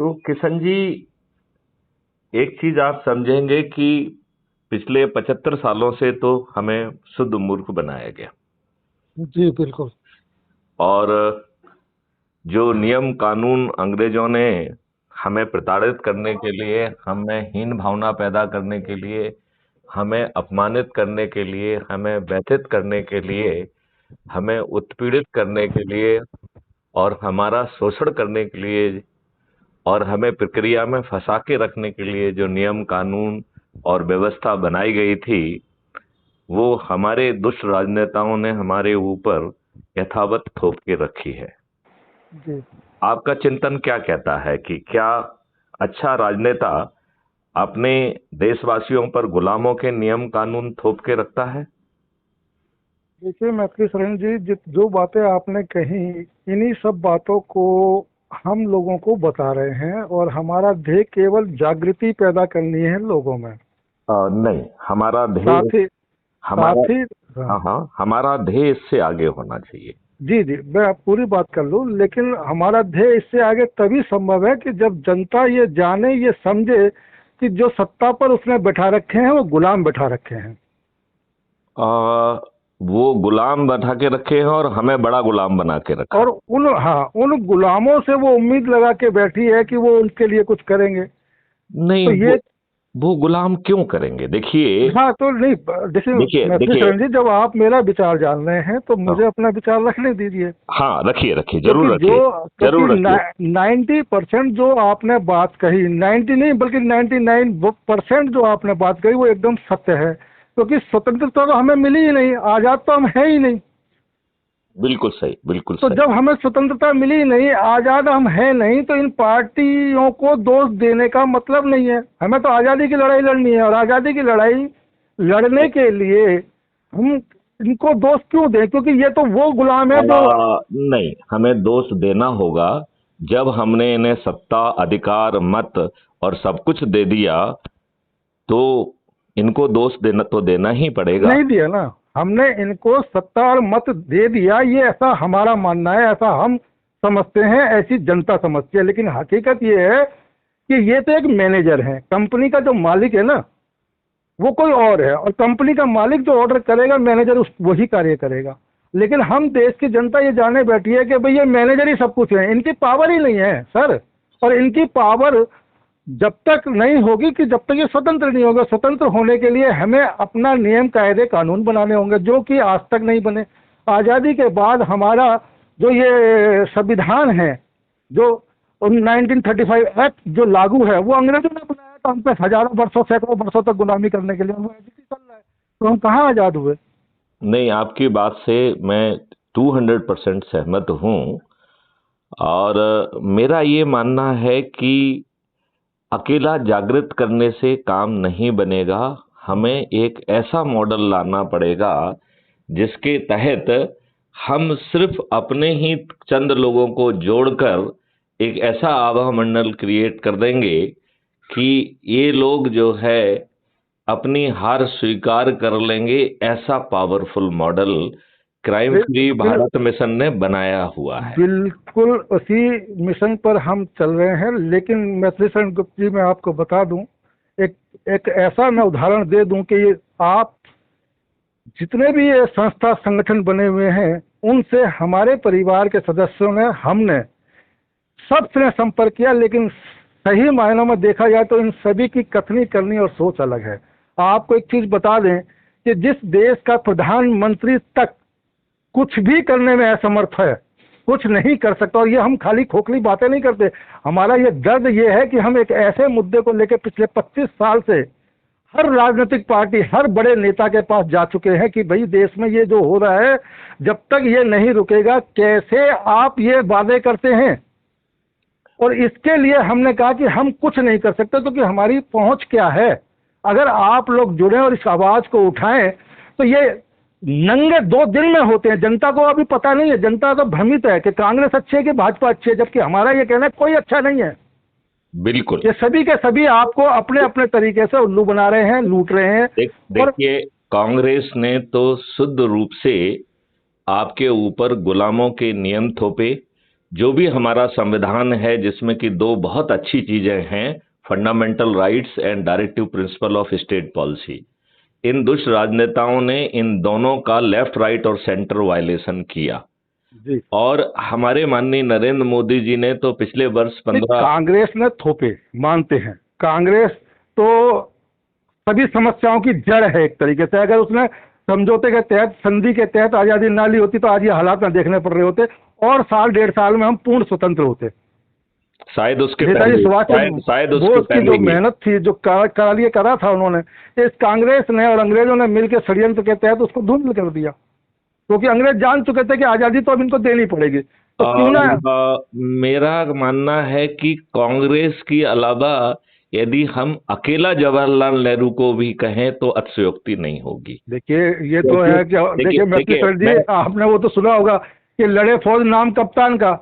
तो किशन जी, एक चीज आप समझेंगे कि पिछले 75 सालों से तो हमें शुद्ध मूर्ख बनाया गया। जी बिल्कुल। और जो नियम कानून अंग्रेजों ने हमें प्रताड़ित करने के लिए, हमें हीन भावना पैदा करने के लिए, हमें अपमानित करने के लिए, हमें व्यथित करने के लिए, हमें उत्पीड़ित करने के लिए और हमारा शोषण करने के लिए और हमें प्रक्रिया में फंसा के रखने के लिए जो नियम कानून और व्यवस्था बनाई गई थी, वो हमारे दुष्ट राजनेताओं ने हमारे ऊपर यथावत थोप के रखी है। जी आपका चिंतन क्या कहता है कि क्या अच्छा राजनेता अपने देशवासियों पर गुलामों के नियम कानून थोप के रखता है? देखिए मैथिली शरण जी, जो बातें आपने कही, इन्हीं सब बातों को हम लोगों को बता रहे हैं और हमारा ध्येय केवल जागृति पैदा करनी है लोगों में। नहीं, हमारा ध्येय, साथ ही हमारा, साथ ही हाँ, हाँ हाँ, हमारा ध्येय इससे आगे होना चाहिए। जी जी, मैं पूरी बात कर लूं, लेकिन हमारा ध्येय इससे आगे तभी संभव है कि जब जनता ये जाने, ये समझे कि जो सत्ता पर उसने बैठा रखे हैं वो गुलाम बैठा रखे हैं। आ, वो गुलाम बैठा के रखे हैं और हमें बड़ा गुलाम बना के रखा। और उन गुलामों से वो उम्मीद लगा के बैठी है कि वो उनके लिए कुछ करेंगे। नहीं, तो ये वो गुलाम क्यों करेंगे? देखिए, हाँ, तो नहीं, जैसे देखिए, मैथिली देखिए। शरण जी, जब आप मेरा विचार जान रहे हैं तो हाँ मुझे अपना विचार रखने दीजिए। हाँ, रखिए रखिए, क्योंकि जरूर जो रखिए, क्योंकि जरूर रखिए। 90% जो आपने बात कही, 90 नहीं बल्कि 99% जो आपने बात कही वो एकदम सत्य है। क्योंकि स्वतंत्रता तो हमें मिली ही नहीं, आजाद तो हम है ही नहीं। बिल्कुल सही, बिल्कुल तो सही। जब हमें स्वतंत्रता मिली नहीं, आजाद हम है नहीं, तो इन पार्टियों को दोष देने का मतलब नहीं है। हमें तो आजादी की लड़ाई लड़नी है, और आजादी की लड़ाई लड़ने के लिए हम इनको दोष क्यों दें? क्योंकि ये तो वो गुलाम है जो नहीं, हमें दोष देना होगा जब हमने इन्हें सत्ता, अधिकार, मत और सब कुछ दे दिया, तो इनको दोष देना तो देना ही पड़ेगा। नहीं दिया ना। हमने इनको सत्ता और मत दे दिया, ये ऐसा हमारा मानना है, ऐसा हम समझते हैं, ऐसी जनता समझती है। लेकिन हकीकत ये है कि ये तो एक मैनेजर है, कंपनी का जो मालिक है ना वो कोई और है, और कंपनी का मालिक जो ऑर्डर करेगा मैनेजर उस वही कार्य करेगा। लेकिन हम देश की जनता ये जाने बैठी है कि भाई ये मैनेजर ही सब कुछ है, इनकी पावर ही नहीं है सर। और इनकी पावर जब तक नहीं होगी कि जब तक ये स्वतंत्र नहीं होगा। स्वतंत्र होने के लिए हमें अपना नियम कायदे कानून बनाने होंगे, जो कि आज तक नहीं बने। आज़ादी के बाद हमारा जो ये संविधान है, जो 1935 एक्ट जो लागू है, वो अंग्रेजों ने बनाया था हम पे हजारों वर्षों, सैकड़ों वर्षों तक गुलामी करने के लिए, वो ऐसे ही चल रहा है। तो हम कहाँ आज़ाद हुए? नहीं, आपकी बात से मैं 200% सहमत हूं। और मेरा ये मानना है कि अकेला जागृत करने से काम नहीं बनेगा। हमें एक ऐसा मॉडल लाना पड़ेगा जिसके तहत हम सिर्फ अपने ही चंद लोगों को जोड़कर एक ऐसा आभा मंडल क्रिएट कर देंगे कि ये लोग जो है अपनी हार स्वीकार कर लेंगे। ऐसा powerful model crime bill, free bill, Bharat mission ने बनाया हुआ है। बिल्कुल उसी मिशन पर हम चल रहे हैं। लेकिन मैथिली शरण गुप्त जी, मैं आपको बता दूं, एक एक ऐसा मैं उदाहरण दे दूं कि आप जितने भी ये संस्था संगठन बने हुए हैं, उनसे हमारे परिवार के सदस्यों ने, हमने सबसे संपर्क किया, लेकिन सही मायनों में देखा जाए तो इन सभी की कथनी करनी और सोच अलग है। आपको एक चीज बता दें कि जिस देश का प्रधानमंत्री तक कुछ भी करने में असमर्थ है, कुछ नहीं कर सकता, और ये हम खाली खोखली बातें नहीं करते। हमारा ये दर्द ये है कि हम एक ऐसे मुद्दे को लेकर पिछले 25 साल से हर राजनीतिक पार्टी, हर बड़े नेता के पास जा चुके हैं कि भाई देश में ये जो हो रहा है, जब तक ये नहीं रुकेगा, कैसे आप ये वादे करते हैं। और इसके लिए हमने कहा कि हम कुछ नहीं कर सकते, क्योंकि हमारी पहुंच क्या है। अगर आप लोग जुड़े और इस आवाज को उठाएं तो ये नंगे 2 दिन में होते हैं। जनता को अभी पता नहीं है, जनता तो भ्रमित है कि कांग्रेस अच्छी है कि भाजपा अच्छी है, जबकि हमारा ये कहना है कोई अच्छा नहीं है। बिल्कुल। ये सभी के सभी आपको अपने अपने तरीके से उल्लू बना रहे हैं, लूट रहे हैं। और देखिए, कांग्रेस ने तो शुद्ध रूप से आपके ऊपर गुलामों के नियम थोपे, जो भी हमारा संविधान है जिसमें कि दो बहुत अच्छी चीजें हैं, fundamental rights and directive principle of state policy, इन दुष्ट राजनेताओं ने इन दोनों का लेफ्ट राइट और सेंटर वायलेशन किया। जी। और हमारे माननीय नरेंद्र मोदी जी ने तो पिछले वर्ष 15 कांग्रेस ने थोपे, मानते हैं, कांग्रेस तो सभी समस्याओं की जड़ है एक तरीके से। अगर उसने समझौते के तहत, संधि के तहत आजादी ना ली होती तो आज ये हालात ना देखने पड़ रहे होते, और साल 1.5 साल में हम पूर्ण स्वतंत्र होते। शायद उसके नेताजी पहले, सुभाष शायद चंद्र उसके बोस की पहले जो ही। मेहनत थी, जो करा लिए करा था उन्होंने, इस कांग्रेस ने और अंग्रेजों ने मिलकर षड्यंत्र के तहत उसको धूमिल कर दिया, क्योंकि अंग्रेज जान चुके थे कि आजादी तो अब इनको देनी पड़ेगी, तो क्यों ना। मेरा मानना है कि कांग्रेस की अलावा यदि हम अकेला जवाहरलाल नेहरू को भी कहें तो अतिशयोक्ति नहीं होगी। देखिए ये तो है कि, देखिए मैत्री सर जी, आपने वो तो सुना होगा कि लड़े फौज नाम कप्तान का।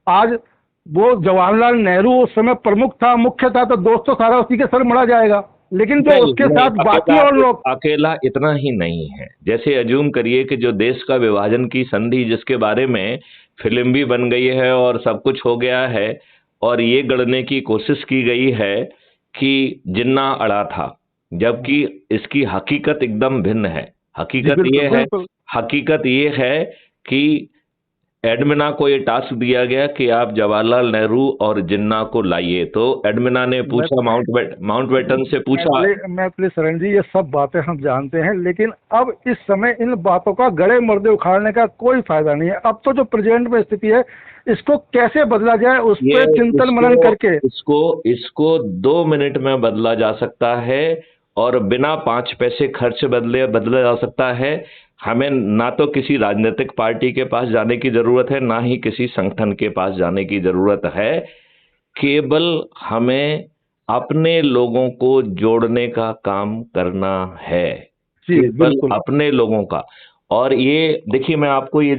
आज वो जवाहरलाल नेहरू उस समय प्रमुख था, मुख्य था, तो दोस्तों सारा उसी के सर मरा जाएगा, लेकिन जो उसके साथ बाकी और लोग। अकेला इतना ही नहीं है। जैसे अज्यूम करिए कि जो देश का विभाजन की संधि, जिसके बारे में फिल्म भी बन गई है और सब कुछ हो गया है, और ये गढ़ने की कोशिश की गई है कि जिन्ना अड़ा था, जबकि इसकी हकीकत एकदम भिन्न है। हकीकत ये है कि एडमिना को ये टास्क दिया गया कि आप जवाहरलाल नेहरू और जिन्ना को लाइए, तो एडमिना ने पूछा, माउंटबेटन से पूछा। मैत्री शरण जी, ये सब बातें हम जानते हैं, लेकिन अब इस समय इन बातों का गड़े मुर्दे उखाड़ने का कोई फायदा नहीं है। अब तो जो प्रेजेंट में स्थिति है, इसको कैसे बदला जाए उस पर चिंतन मनन करके इसको 2 मिनट में बदला जा सकता है, और बिना 5 पैसे खर्च बदला जा सकता है। हमें ना तो किसी राजनीतिक पार्टी के पास जाने की जरूरत है, ना ही किसी संगठन के पास जाने की जरूरत है। केवल हमें अपने लोगों को जोड़ने का काम करना है, केवल अपने लोगों का। और ये देखिए, मैं आपको ये